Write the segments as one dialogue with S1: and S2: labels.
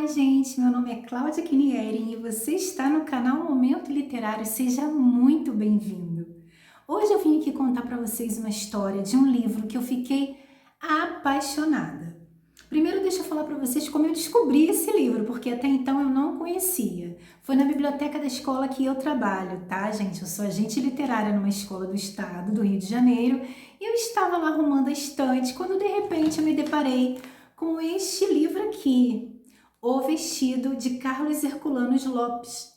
S1: Olá, gente! Meu nome é Cláudia Quinieri e você está no canal Momento Literário. Seja muito bem-vindo! Hoje eu vim aqui contar para vocês uma história de um livro que eu fiquei apaixonada. Primeiro, deixa eu falar para vocês como eu descobri esse livro, porque até então eu não conhecia. Foi na biblioteca da escola que eu trabalho, tá, gente? Eu sou agente literária numa escola do estado do Rio de Janeiro e eu estava lá arrumando a estante quando de repente eu me deparei com este livro aqui, O Vestido, de Carlos Herculano Lopes.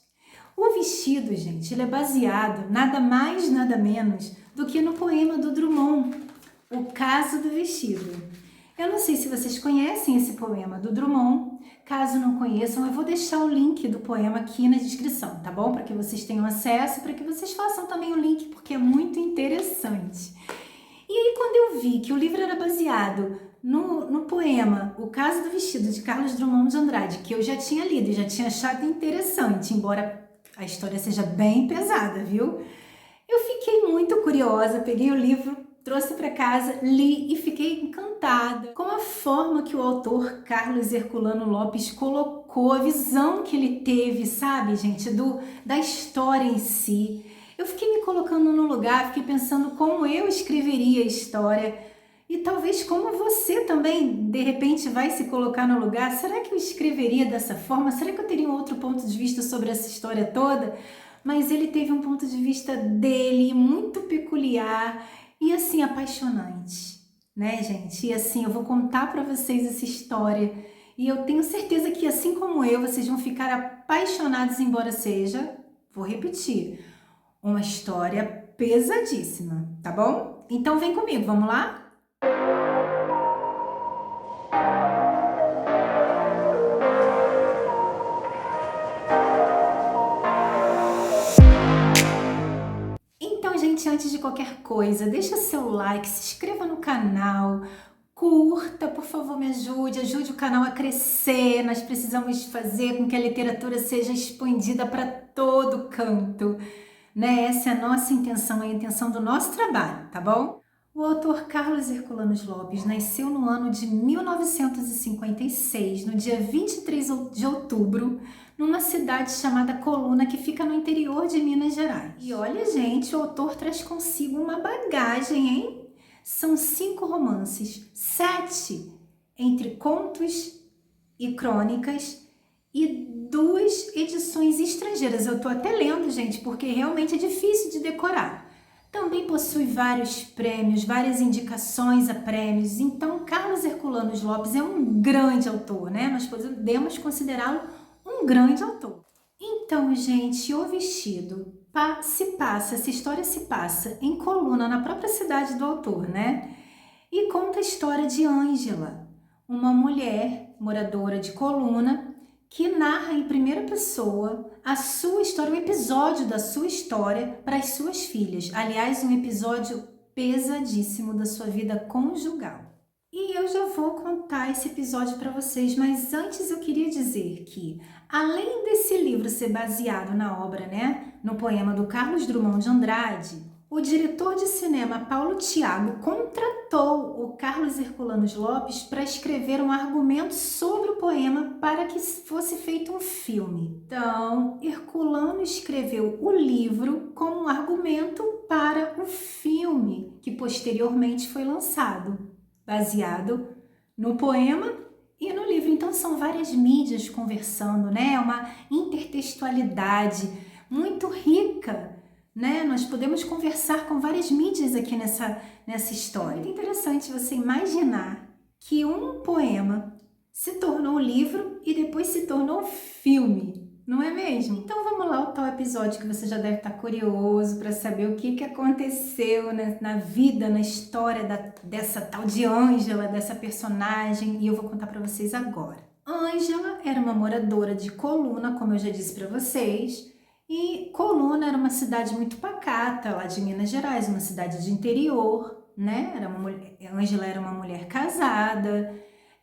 S1: O Vestido, gente, ele é baseado nada mais, nada menos do que no poema do Drummond, O Caso do Vestido. Eu não sei se vocês conhecem esse poema do Drummond. Caso não conheçam, eu vou deixar o link do poema aqui na descrição, tá bom? Para que vocês tenham acesso, para que vocês façam também o link, porque é muito interessante. E aí, quando eu vi que o livro era baseado no poema O Caso do Vestido, de Carlos Drummond de Andrade, que eu já tinha lido e já tinha achado interessante, embora a história seja bem pesada, viu? Eu fiquei muito curiosa, peguei o livro, trouxe para casa, li e fiquei encantada com a forma que o autor Carlos Herculano Lopes colocou, a visão que ele teve, sabe, gente, da história em si. Eu fiquei me colocando no lugar, fiquei pensando como eu escreveria a história e talvez como você também, de repente, vai se colocar no lugar. Será que eu escreveria dessa forma? Será que eu teria um outro ponto de vista sobre essa história toda? Mas ele teve um ponto de vista dele muito peculiar e assim apaixonante, né, gente? E assim, eu vou contar para vocês essa história e eu tenho certeza que assim como eu, vocês vão ficar apaixonados, embora seja, vou repetir, uma história pesadíssima, tá bom? Então vem comigo, vamos lá? Então, gente, antes de qualquer coisa, deixa seu like, se inscreva no canal, curta, por favor, me ajude o canal a crescer. Nós precisamos fazer com que a literatura seja expandida para todo canto, né? Essa é a nossa intenção, é a intenção do nosso trabalho, tá bom? O autor Carlos Herculano Lopes nasceu no ano de 1956, no dia 23 de outubro, numa cidade chamada Coluna, que fica no interior de Minas Gerais. E olha, gente, o autor traz consigo uma bagagem, hein? São 5 romances, 7 entre contos e crônicas e 2 edições estrangeiras. Eu tô até lendo, gente, porque realmente é difícil de decorar. Também possui vários prêmios, várias indicações a prêmios. Então, Carlos Herculano Lopes é um grande autor, né? Nós podemos considerá-lo um grande autor. Então, gente, O Vestido essa história se passa em Coluna, na própria cidade do autor, né? E conta a história de Ângela, uma mulher moradora de Coluna, que narra em primeira pessoa a sua história, um episódio da sua história para as suas filhas. Aliás, um episódio pesadíssimo da sua vida conjugal. E eu já vou contar esse episódio para vocês, mas antes eu queria dizer que, além desse livro ser baseado na obra, né, no poema do Carlos Drummond de Andrade, o diretor de cinema Paulo Thiago contratou o Carlos Herculano Lopes para escrever um argumento sobre o poema para que fosse feito um filme. Então, Herculano escreveu o livro como um argumento para o filme, que posteriormente foi lançado, baseado no poema e no livro. Então, são várias mídias conversando, né? Uma intertextualidade muito rica, né? Nós podemos conversar com várias mídias aqui nessa história. É muito interessante você imaginar que um poema se tornou livro e depois se tornou filme, não é mesmo? Então vamos lá ao tal episódio que você já deve estar curioso para saber o que aconteceu na vida, na história dessa tal de Ângela, dessa personagem, e eu vou contar para vocês agora. Ângela era uma moradora de Coluna, como eu já disse para vocês, e Coluna era uma cidade muito pacata, lá de Minas Gerais, uma cidade de interior, né? Ângela era uma mulher casada,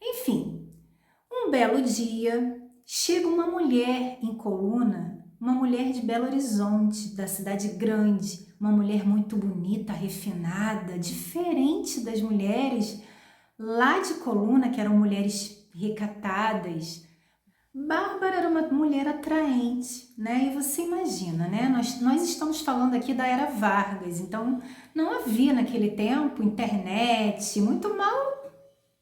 S1: enfim. Um belo dia, chega uma mulher em Coluna, uma mulher de Belo Horizonte, da cidade grande, uma mulher muito bonita, refinada, diferente das mulheres lá de Coluna, que eram mulheres recatadas, Bárbara era uma mulher atraente, né? E você imagina, né? Nós estamos falando aqui da era Vargas, então não havia naquele tempo internet, muito mal,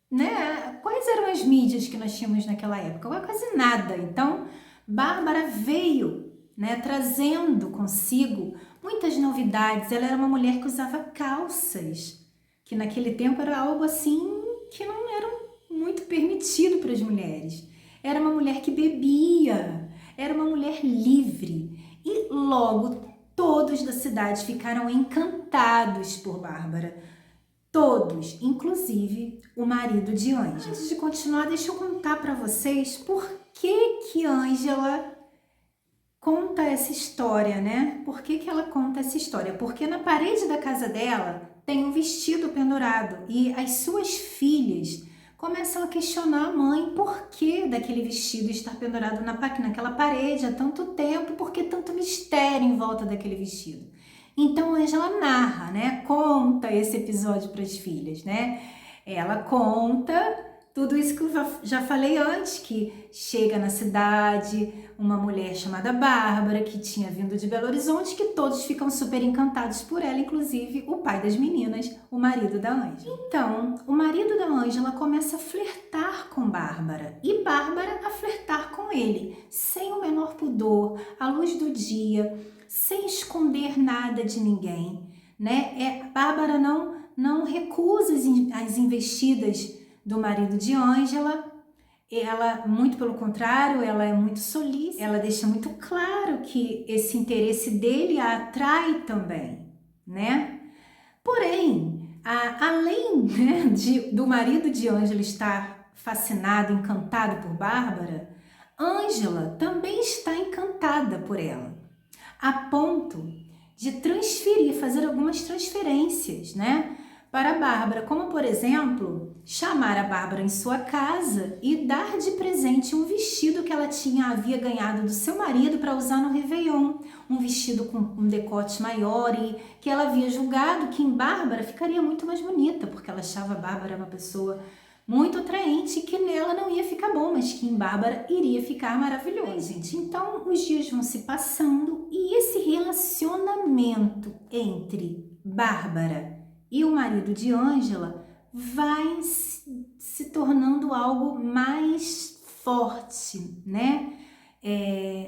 S1: né? Quais eram as mídias que nós tínhamos naquela época? Quase nada. Então, Bárbara veio, né, trazendo consigo muitas novidades. Ela era uma mulher que usava calças, que naquele tempo era algo assim que não era muito permitido para as mulheres. Era uma mulher que bebia, era uma mulher livre. E logo todos da cidade ficaram encantados por Bárbara. Todos, inclusive o marido de Ângela. Antes de continuar, deixa eu contar para vocês por que Ângela conta essa história, né? Por que ela conta essa história? Porque na parede da casa dela tem um vestido pendurado e as suas filhas começam a questionar a mãe por que daquele vestido estar pendurado naquela parede há tanto tempo, por que tanto mistério em volta daquele vestido. Então Ângela narra, né? Conta esse episódio para as filhas, né? Ela conta tudo isso que eu já falei antes, que chega na cidade uma mulher chamada Bárbara, que tinha vindo de Belo Horizonte, que todos ficam super encantados por ela, inclusive o pai das meninas, o marido da Ângela. Então, o marido da Ângela começa a flertar com Bárbara e Bárbara a flertar com ele, sem o menor pudor, à luz do dia, sem esconder nada de ninguém, né? Bárbara não recusa as investidas do marido de Ângela. Ela, muito pelo contrário, ela é muito solícita, ela deixa muito claro que esse interesse dele a atrai também, né? Porém, além, né, do marido de Ângela estar fascinado, encantado por Bárbara, Ângela também está encantada por ela, a ponto de fazer algumas transferências, né, para a Bárbara, como por exemplo, chamar a Bárbara em sua casa e dar de presente um vestido que ela havia ganhado do seu marido para usar no Réveillon, um vestido com um decote maior e que ela havia julgado que em Bárbara ficaria muito mais bonita, porque ela achava a Bárbara uma pessoa muito atraente e que nela não ia ficar bom, mas que em Bárbara iria ficar maravilhoso, gente. Então, os dias vão se passando e esse relacionamento entre Bárbara e o marido de Ângela vai se tornando algo mais forte, né?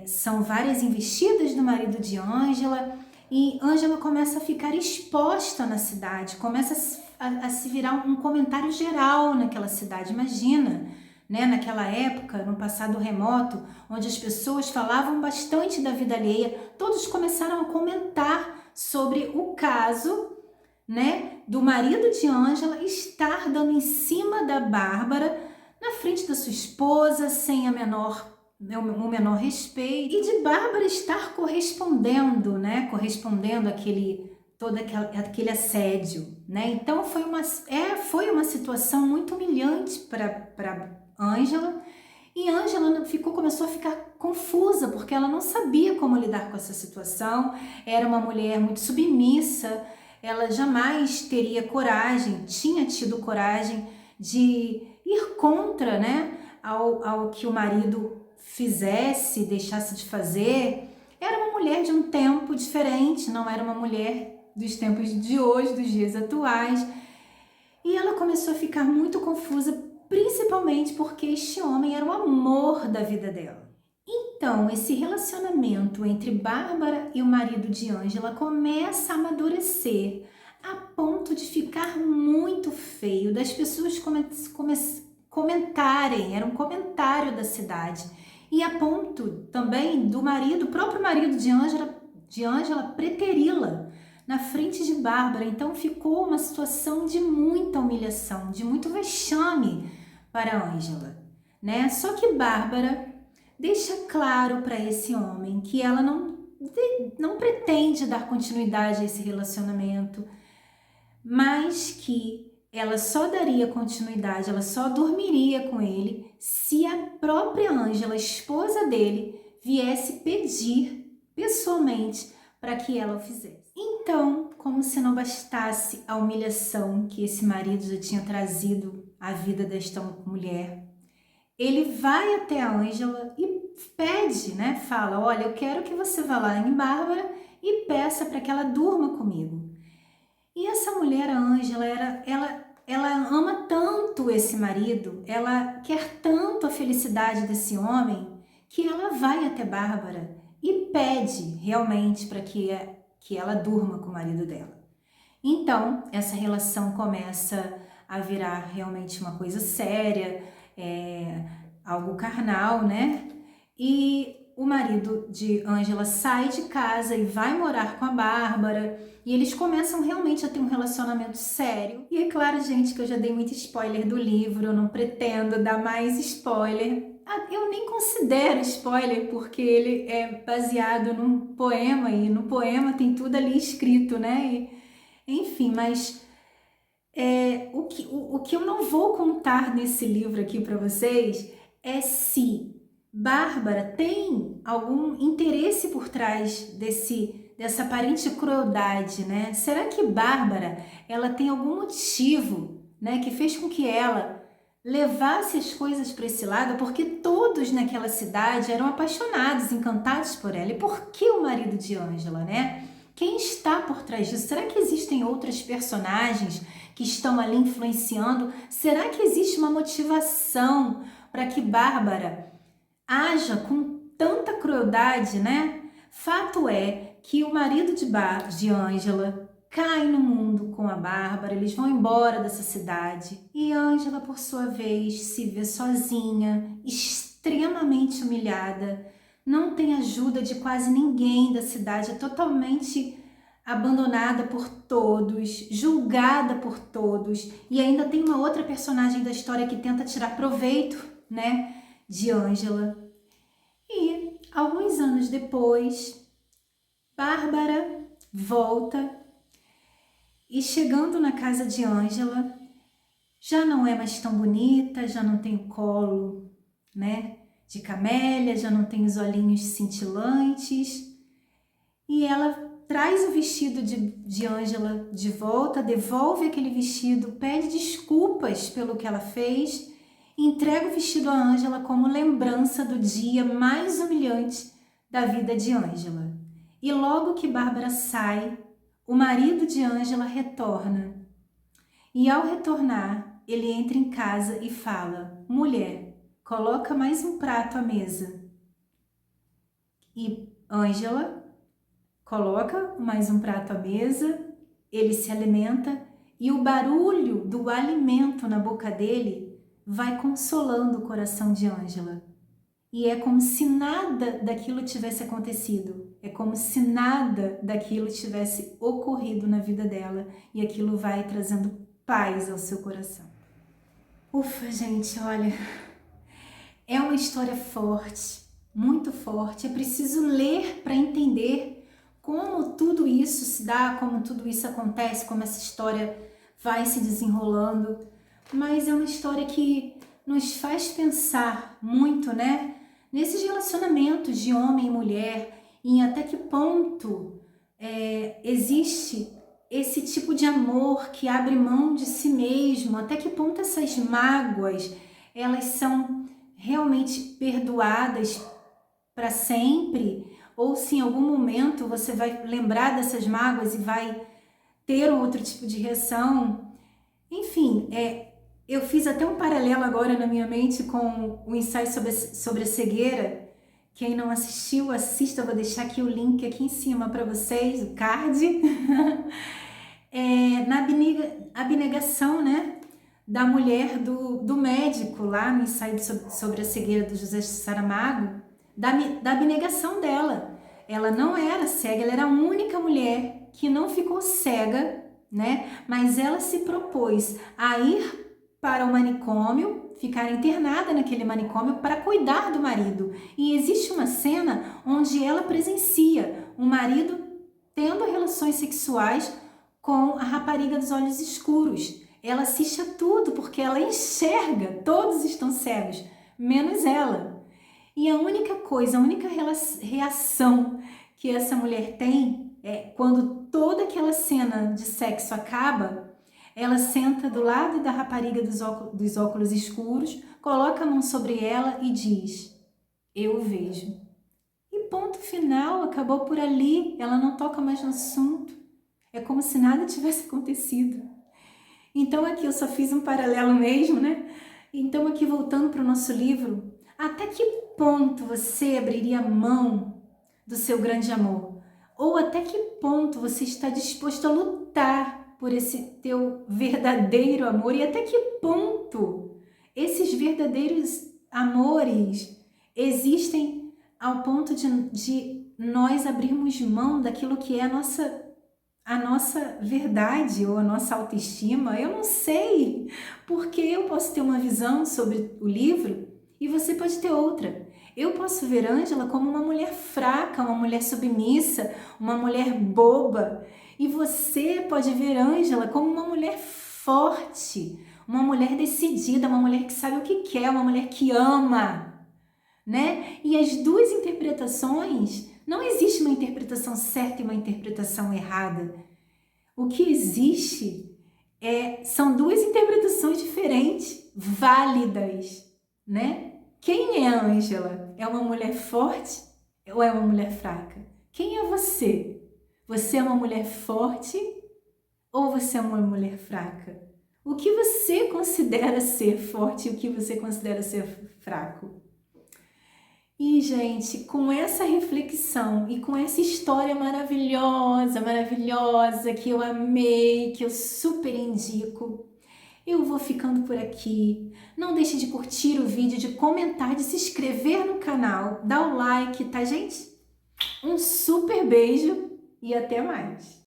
S1: São várias investidas do marido de Ângela e Ângela começa a ficar exposta na cidade, começa a se virar um comentário geral naquela cidade. Imagina, né, naquela época, no passado remoto, onde as pessoas falavam bastante da vida alheia, todos começaram a comentar sobre o caso, né, do marido de Ângela estar dando em cima da Bárbara na frente da sua esposa, sem o menor respeito, e de Bárbara estar correspondendo, né, todo aquele assédio, né? Então foi uma situação muito humilhante para Ângela, e Ângela começou a ficar confusa, porque ela não sabia como lidar com essa situação. Era uma mulher muito submissa, ela jamais tinha tido coragem de ir contra, né, ao que o marido fizesse, deixasse de fazer. Era uma mulher de um tempo diferente, não era uma mulher dos tempos de hoje, dos dias atuais. E ela começou a ficar muito confusa, principalmente porque este homem era o amor da vida dela. Então, esse relacionamento entre Bárbara e o marido de Ângela começa a amadurecer, a ponto de ficar muito feio, das pessoas comentarem, era um comentário da cidade, e a ponto também do próprio marido de Ângela preteri-la na frente de Bárbara. Então ficou uma situação de muita humilhação, de muito vexame para Ângela, né? Só que Bárbara deixa claro para esse homem que ela não pretende dar continuidade a esse relacionamento, mas que ela só daria continuidade, ela só dormiria com ele se a própria Ângela, a esposa dele, viesse pedir pessoalmente para que ela o fizesse. Então, como se não bastasse a humilhação que esse marido já tinha trazido à vida desta mulher, ele vai até a Ângela e pede, né? Fala, olha, eu quero que você vá lá em Bárbara e peça para que ela durma comigo. E essa mulher, a Ângela, ela ama tanto esse marido, ela quer tanto a felicidade desse homem, que ela vai até Bárbara e pede realmente para que ela durma com o marido dela. Então, essa relação começa a virar realmente uma coisa séria, algo carnal, né? E o marido de Ângela sai de casa e vai morar com a Bárbara, e eles começam realmente a ter um relacionamento sério. E é claro, gente, que eu já dei muito spoiler do livro, eu não pretendo dar mais spoiler. Eu nem considero spoiler, porque ele é baseado num poema, e no poema tem tudo ali escrito, né? Enfim, mas o que eu não vou contar nesse livro aqui para vocês é se Bárbara tem algum interesse por trás dessa aparente crueldade, né? Será que Bárbara, ela tem algum motivo, né, que fez com que ela levasse as coisas para esse lado? Porque todos naquela cidade eram apaixonados, encantados por ela. E por que o marido de Ângela, né? Quem está por trás disso? Será que existem outras personagens que estão ali influenciando? Será que existe uma motivação para que Bárbara haja com tanta crueldade, né? Fato é que o marido de Ângela cai no mundo com a Bárbara, eles vão embora dessa cidade e Ângela, por sua vez, se vê sozinha, extremamente humilhada, não tem ajuda de quase ninguém da cidade, é totalmente abandonada por todos, julgada por todos, e ainda tem uma outra personagem da história que tenta tirar proveito, né, de Ângela. E alguns anos depois, Bárbara volta e, chegando na casa de Ângela, já não é mais tão bonita, já não tem o colo, né, de camélia, já não tem os olhinhos cintilantes, e ela traz o vestido de Ângela de volta, devolve aquele vestido, pede desculpas pelo que ela fez, entrega o vestido a Ângela como lembrança do dia mais humilhante da vida de Ângela. E logo que Bárbara sai, o marido de Ângela retorna. E ao retornar, ele entra em casa e fala: mulher, coloca mais um prato à mesa. E Ângela coloca mais um prato à mesa, ele se alimenta e o barulho do alimento na boca dele vai consolando o coração de Ângela. E é como se nada daquilo tivesse acontecido. É como se nada daquilo tivesse ocorrido na vida dela. E aquilo vai trazendo paz ao seu coração. Ufa, gente, olha, é uma história forte, muito forte. É preciso ler para entender como tudo isso se dá, como tudo isso acontece, como essa história vai se desenrolando. Mas é uma história que nos faz pensar muito, né? Nesses relacionamentos de homem e mulher, em até que ponto existe esse tipo de amor que abre mão de si mesmo, até que ponto essas mágoas, elas são realmente perdoadas para sempre, ou se em algum momento você vai lembrar dessas mágoas e vai ter um outro tipo de reação. Enfim, eu fiz até um paralelo agora na minha mente com o ensaio sobre a cegueira. Quem não assistiu, assista, eu vou deixar aqui o link aqui em cima para vocês, o card. Na abnegação, né, da mulher do médico lá no ensaio sobre a cegueira do José Saramago, da abnegação dela. Ela não era cega, ela era a única mulher que não ficou cega, né? Mas ela se propôs a ir para o manicômio, ficar internada naquele manicômio para cuidar do marido. E existe uma cena onde ela presencia o marido tendo relações sexuais com a rapariga dos olhos escuros. Ela assiste a tudo porque ela enxerga, todos estão cegos, menos ela. E a única coisa, a única reação que essa mulher tem é quando toda aquela cena de sexo acaba, ela senta do lado da rapariga dos óculos escuros, coloca a mão sobre ela e diz: eu vejo. E ponto final, acabou por ali, ela não toca mais no assunto. É como se nada tivesse acontecido. Então aqui eu só fiz um paralelo mesmo, né? Então aqui voltando para o nosso livro, até que ponto você abriria mão do seu grande amor? Ou até que ponto você está disposto a lutar por esse teu verdadeiro amor? E até que ponto esses verdadeiros amores existem ao ponto de nós abrirmos mão daquilo que é a nossa verdade ou a nossa autoestima? Eu não sei, porque eu posso ter uma visão sobre o livro e você pode ter outra. Eu posso ver Ângela como uma mulher fraca, uma mulher submissa, uma mulher boba, e você pode ver Ângela como uma mulher forte, uma mulher decidida, uma mulher que sabe o que quer, uma mulher que ama, né? E as duas interpretações, não existe uma interpretação certa e uma interpretação errada. O que existe são duas interpretações diferentes, válidas, né? Quem é a Ângela? É uma mulher forte ou é uma mulher fraca? Quem é você? Você é uma mulher forte ou você é uma mulher fraca? O que você considera ser forte e o que você considera ser fraco? E, gente, com essa reflexão e com essa história maravilhosa, maravilhosa, que eu amei, que eu super indico, eu vou ficando por aqui. Não deixe de curtir o vídeo, de comentar, de se inscrever no canal, dar o like, tá, gente? Um super beijo e até mais!